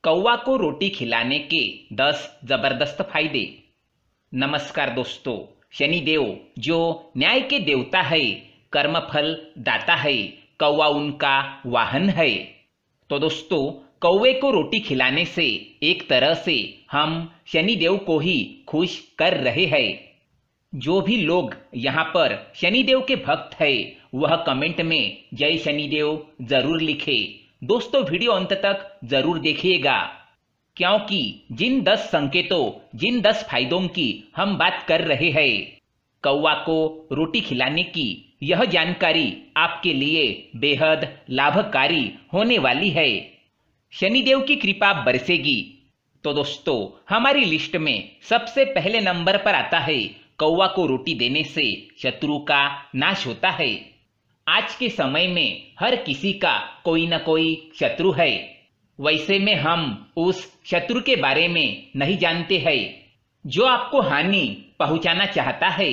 कौवा को रोटी खिलाने के 10 जबरदस्त फायदे। नमस्कार दोस्तों, शनिदेव जो न्याय के देवता है, कर्मफल दाता है, कौवा उनका वाहन है। तो दोस्तों, कौवे को रोटी खिलाने से एक तरह से हम शनिदेव को ही खुश कर रहे हैं। जो भी लोग यहाँ पर शनिदेव के भक्त है वह कमेंट में जय शनिदेव जरूर लिखे। दोस्तों, वीडियो अंत तक जरूर देखिएगा, क्योंकि जिन 10 संकेतों, जिन 10 फायदों की हम बात कर रहे हैं, कौवा को रोटी खिलाने की यह जानकारी आपके लिए बेहद लाभकारी होने वाली है। शनिदेव की कृपा बरसेगी। तो दोस्तों, हमारी लिस्ट में सबसे पहले नंबर पर आता है कौवा को रोटी देने से शत्रु का नाश होता है। आज के समय में हर किसी का कोई न कोई शत्रु है। वैसे में हम उस शत्रु के बारे में नहीं जानते हैं जो आपको हानि पहुंचाना चाहता है।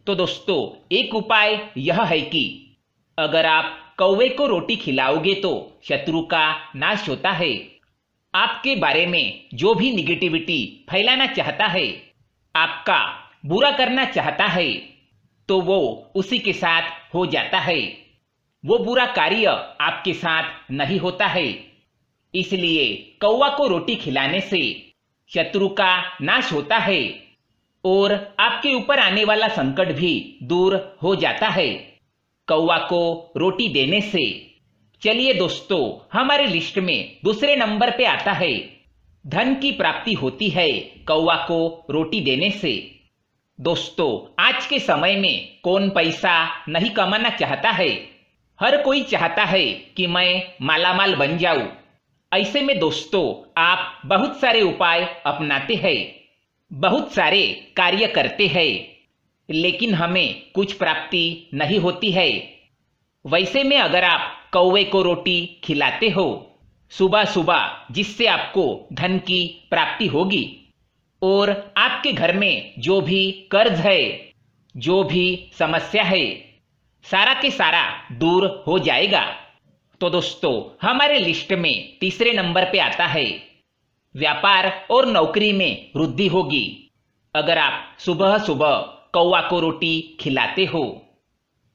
तो दोस्तों, एक उपाय यह है कि अगर आप कौवे को रोटी खिलाओगे तो शत्रु का नाश होता है। आपके बारे में जो भी निगेटिविटी फैलाना चाहता है, आपका बुरा करना चाहता है, तो वो उसी के साथ हो जाता है। वो बुरा कार्य आपके साथ नहीं होता है। इसलिए कौवा को रोटी खिलाने से शत्रु का नाश होता है और आपके ऊपर आने वाला संकट भी दूर हो जाता है कौवा को रोटी देने से। चलिए दोस्तों, हमारे लिस्ट में दूसरे नंबर पे आता है धन की प्राप्ति होती है कौवा को रोटी देने से। दोस्तों, आज के समय में कौन पैसा नहीं कमाना चाहता है? हर कोई चाहता है कि मैं मालामाल बन जाऊं। ऐसे में दोस्तों, आप बहुत सारे उपाय अपनाते हैं, बहुत सारे कार्य करते हैं, लेकिन हमें कुछ प्राप्ति नहीं होती है। वैसे में अगर आप कौवे को रोटी खिलाते हो सुबह सुबह, जिससे आपको धन की प्राप्ति होगी और आपके घर में जो भी कर्ज है, जो भी समस्या है, सारा के सारा दूर हो जाएगा। तो दोस्तों, हमारे लिस्ट में तीसरे नंबर पे आता है व्यापार और नौकरी में वृद्धि होगी। अगर आप सुबह सुबह कौवा को रोटी खिलाते हो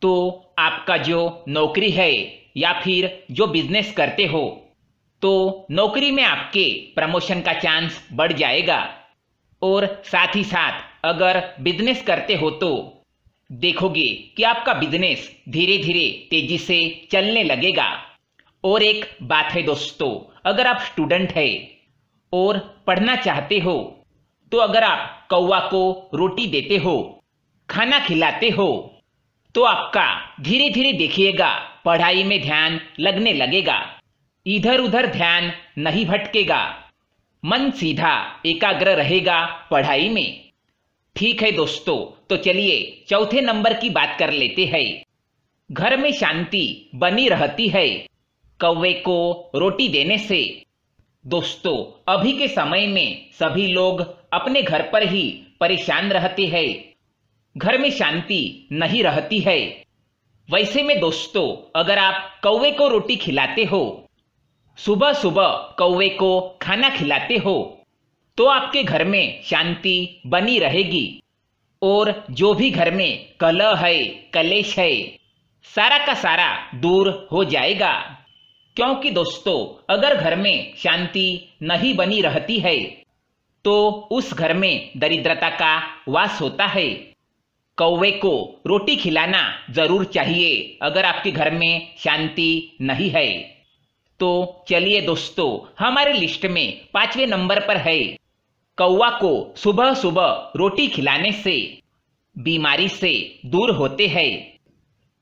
तो आपका जो नौकरी है या फिर जो बिजनेस करते हो, तो नौकरी में आपके प्रमोशन का चांस बढ़ जाएगा। और साथ ही साथ अगर बिजनेस करते हो तो देखोगे कि आपका बिजनेस धीरे धीरे तेजी से चलने लगेगा। और एक बात है दोस्तों, अगर आप स्टूडेंट है और पढ़ना चाहते हो, तो अगर आप कौवा को रोटी देते हो, खाना खिलाते हो, तो आपका धीरे धीरे देखिएगा पढ़ाई में ध्यान लगने लगेगा। इधर उधर ध्यान नहीं भटकेगा, मन सीधा एकाग्र रहेगा पढ़ाई में। ठीक है दोस्तों, तो चलिए चौथे नंबर की बात कर लेते हैं। घर में शांति बनी रहती है कौवे को रोटी देने से। दोस्तों, अभी के समय में सभी लोग अपने घर पर ही परेशान रहते हैं, घर में शांति नहीं रहती है। वैसे में दोस्तों, अगर आप कौवे को रोटी खिलाते हो, सुबह सुबह कौवे को खाना खिलाते हो, तो आपके घर में शांति बनी रहेगी और जो भी घर में कलह है, कलेश है, सारा का सारा दूर हो जाएगा। क्योंकि दोस्तों, अगर घर में शांति नहीं बनी रहती है तो उस घर में दरिद्रता का वास होता है। कौवे को रोटी खिलाना जरूर चाहिए अगर आपके घर में शांति नहीं है। तो चलिए दोस्तों, हमारे लिस्ट में 5वें नंबर पर है कौवा को सुबह सुबह रोटी खिलाने से बीमारी से दूर होते हैं।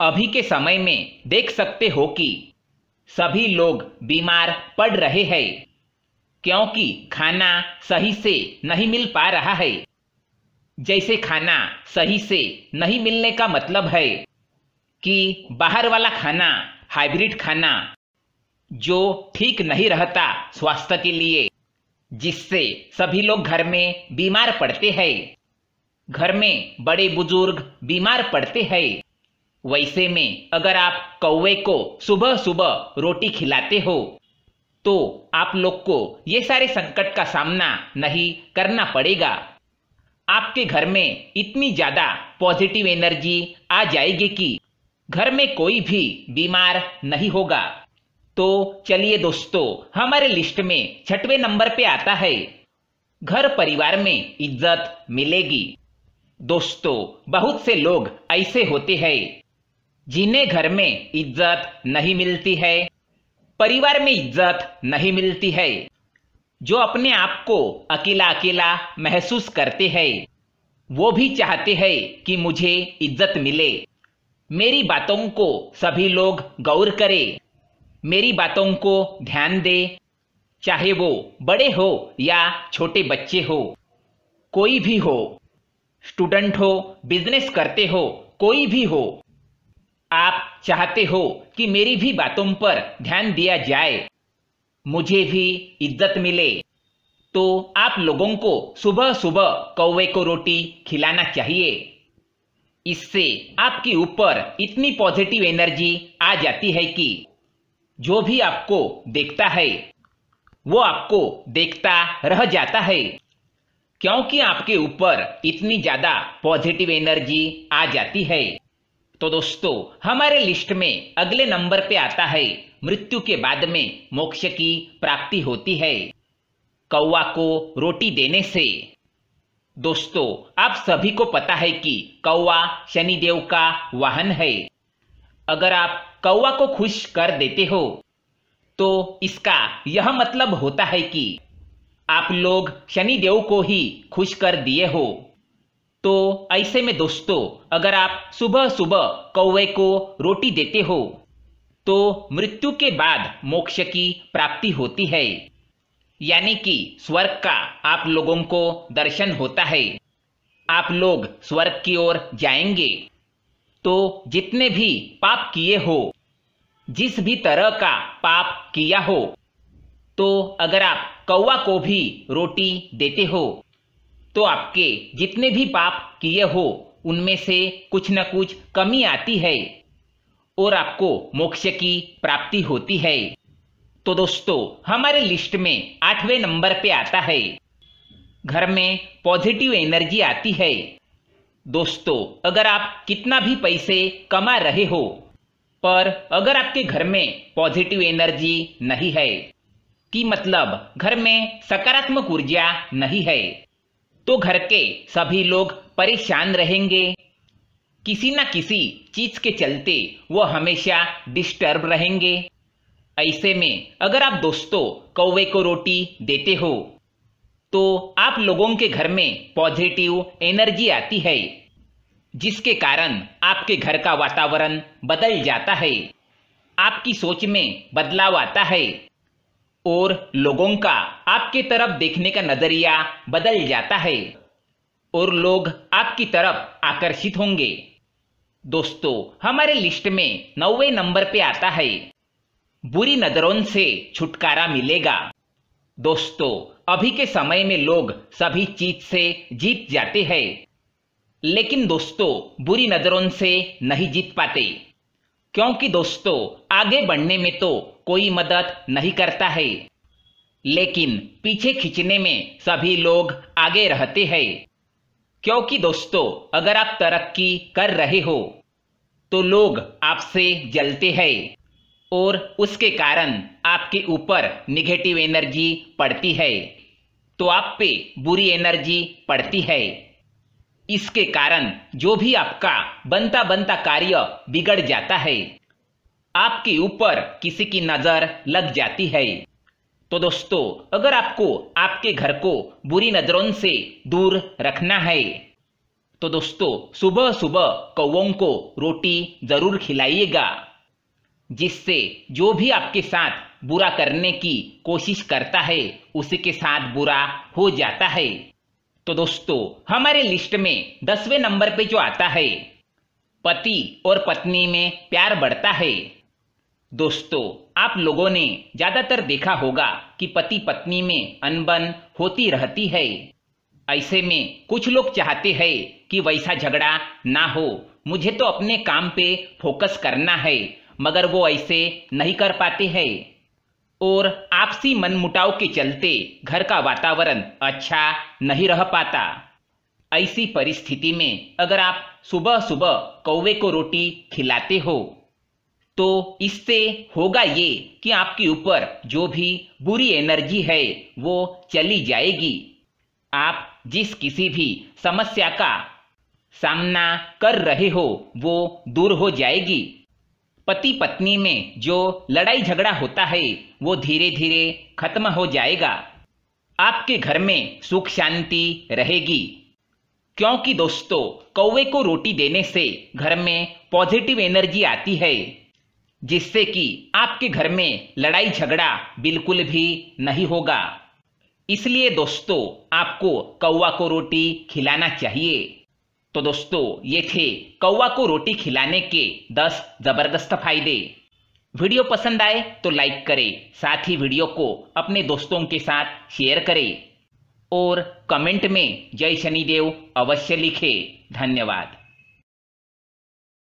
अभी के समय में देख सकते हो कि सभी लोग बीमार पड़ रहे हैं, क्योंकि खाना सही से नहीं मिल पा रहा है। जैसे खाना सही से नहीं मिलने का मतलब है कि बाहर वाला खाना, हाइब्रिड खाना, जो ठीक नहीं रहता स्वास्थ्य के लिए, जिससे सभी लोग घर में बीमार पड़ते हैं, घर में बड़े बुजुर्ग बीमार पड़ते हैं। वैसे में अगर आप कौवे को सुबह सुबह रोटी खिलाते हो तो आप लोग को ये सारे संकट का सामना नहीं करना पड़ेगा। आपके घर में इतनी ज़्यादा पॉजिटिव एनर्जी आ जाएगी कि घर में कोई भी बीमार नहीं होगा। तो चलिए दोस्तों, हमारे लिस्ट में 6वें नंबर पे आता है, घर परिवार में इज्जत मिलेगी। दोस्तों, बहुत से लोग ऐसे होते हैं जिन्हें घर में इज्जत नहीं मिलती है, परिवार में इज्जत नहीं मिलती है, जो अपने आप को अकेला अकेला महसूस करते हैं। वो भी चाहते हैं कि मुझे इज्जत मिले, मेरी बातों को सभी लोग गौर करें, मेरी बातों को ध्यान दें, चाहे वो बड़े हो या छोटे बच्चे हो, कोई भी हो, स्टूडेंट हो, बिजनेस करते हो, कोई भी हो। आप चाहते हो कि मेरी भी बातों पर ध्यान दिया जाए, मुझे भी इज्जत मिले। तो आप लोगों को सुबह सुबह कौवे को रोटी खिलाना चाहिए। इससे आपके ऊपर इतनी पॉजिटिव एनर्जी आ जाती है कि जो भी आपको देखता है वो आपको देखता रह जाता है, क्योंकि आपके ऊपर इतनी ज़्यादा पॉजिटिव एनर्जी आ जाती है। तो दोस्तों, हमारे लिस्ट में अगले नंबर पे आता है, मृत्यु के बाद में मोक्ष की प्राप्ति होती है, कौवा को रोटी देने से। दोस्तों, आप सभी को पता है कि कौवा शनिदेव का वाहन है। अगर आप कौवा को खुश कर देते हो तो इसका यह मतलब होता है कि आप लोग शनिदेव को ही खुश कर दिए हो। तो ऐसे में दोस्तों, अगर आप सुबह सुबह कौवे को रोटी देते हो तो मृत्यु के बाद मोक्ष की प्राप्ति होती है, यानी कि स्वर्ग का आप लोगों को दर्शन होता है। आप लोग स्वर्ग की ओर जाएंगे। तो जितने भी पाप किए हो, जिस भी तरह का पाप किया हो, तो अगर आप कौवा को भी रोटी देते हो तो आपके जितने भी पाप किए हो उनमें से कुछ न कुछ कमी आती है और आपको मोक्ष की प्राप्ति होती है। तो दोस्तों, हमारे लिस्ट में 8वें नंबर पे आता है, घर में पॉजिटिव एनर्जी आती है। दोस्तों, अगर आप कितना भी पैसे कमा रहे हो पर अगर आपके घर में पॉजिटिव एनर्जी नहीं है, कि मतलब घर में सकारात्मक ऊर्जा नहीं है, तो घर के सभी लोग परेशान रहेंगे। किसी न किसी चीज के चलते वो हमेशा डिस्टर्ब रहेंगे। ऐसे में अगर आप दोस्तों कौवे को रोटी देते हो तो आप लोगों के घर में पॉजिटिव एनर्जी आती है, जिसके कारण आपके घर का वातावरण बदल जाता है, आपकी सोच में बदलाव आता है और लोगों का आपके तरफ देखने का नजरिया बदल जाता है और लोग आपकी तरफ आकर्षित होंगे। दोस्तों, हमारे लिस्ट में 9वें नंबर पे आता है, बुरी नजरों से छुटकारा मिलेगा। दोस्तों, अभी के समय में लोग सभी चीज से जीत जाते हैं, लेकिन दोस्तों बुरी नजरों से नहीं जीत पाते, क्योंकि दोस्तों आगे बढ़ने में तो कोई मदद नहीं करता है, लेकिन पीछे खींचने में सभी लोग आगे रहते हैं। क्योंकि दोस्तों अगर आप तरक्की कर रहे हो तो लोग आपसे जलते हैं और उसके कारण आपके ऊपर निगेटिव एनर्जी पड़ती है, तो आप पे बुरी एनर्जी पड़ती है। इसके कारण जो भी आपका बनता बनता कार्य बिगड़ जाता है, आपके ऊपर किसी की नजर लग जाती है। तो दोस्तों अगर आपको आपके घर को बुरी नजरों से दूर रखना है तो दोस्तों सुबह सुबह कौवों को रोटी जरूर खिलाइएगा, जिससे जो भी आपके साथ बुरा करने की कोशिश करता है उसी के साथ बुरा हो जाता है। तो दोस्तों हमारे लिस्ट में 10वें नंबर पे जो आता है, पति और पत्नी में प्यार बढ़ता है। दोस्तों आप लोगों ने ज्यादातर देखा होगा कि पति पत्नी में अनबन होती रहती है। ऐसे में कुछ लोग चाहते हैं कि वैसा झगड़ा ना हो, मुझे तो अपने काम पे फोकस करना है, मगर वो ऐसे नहीं कर पाते हैं और आपसी मनमुटाव के चलते घर का वातावरण अच्छा नहीं रह पाता। ऐसी परिस्थिति में अगर आप सुबह सुबह कौवे को रोटी खिलाते हो तो इससे होगा ये कि आपके ऊपर जो भी बुरी एनर्जी है वो चली जाएगी। आप जिस किसी भी समस्या का सामना कर रहे हो वो दूर हो जाएगी। पति पत्नी में जो लड़ाई झगड़ा होता है वो धीरे धीरे खत्म हो जाएगा। आपके घर में सुख शांति रहेगी, क्योंकि दोस्तों कौवे को रोटी देने से घर में पॉजिटिव एनर्जी आती है, जिससे कि आपके घर में लड़ाई झगड़ा बिल्कुल भी नहीं होगा। इसलिए दोस्तों आपको कौवा को रोटी खिलाना चाहिए। तो दोस्तों ये थे कौवा को रोटी खिलाने के 10 जबरदस्त फायदे। वीडियो पसंद आए तो लाइक करें, साथ ही वीडियो को अपने दोस्तों के साथ शेयर करें और कमेंट में जय शनिदेव अवश्य लिखें। धन्यवाद।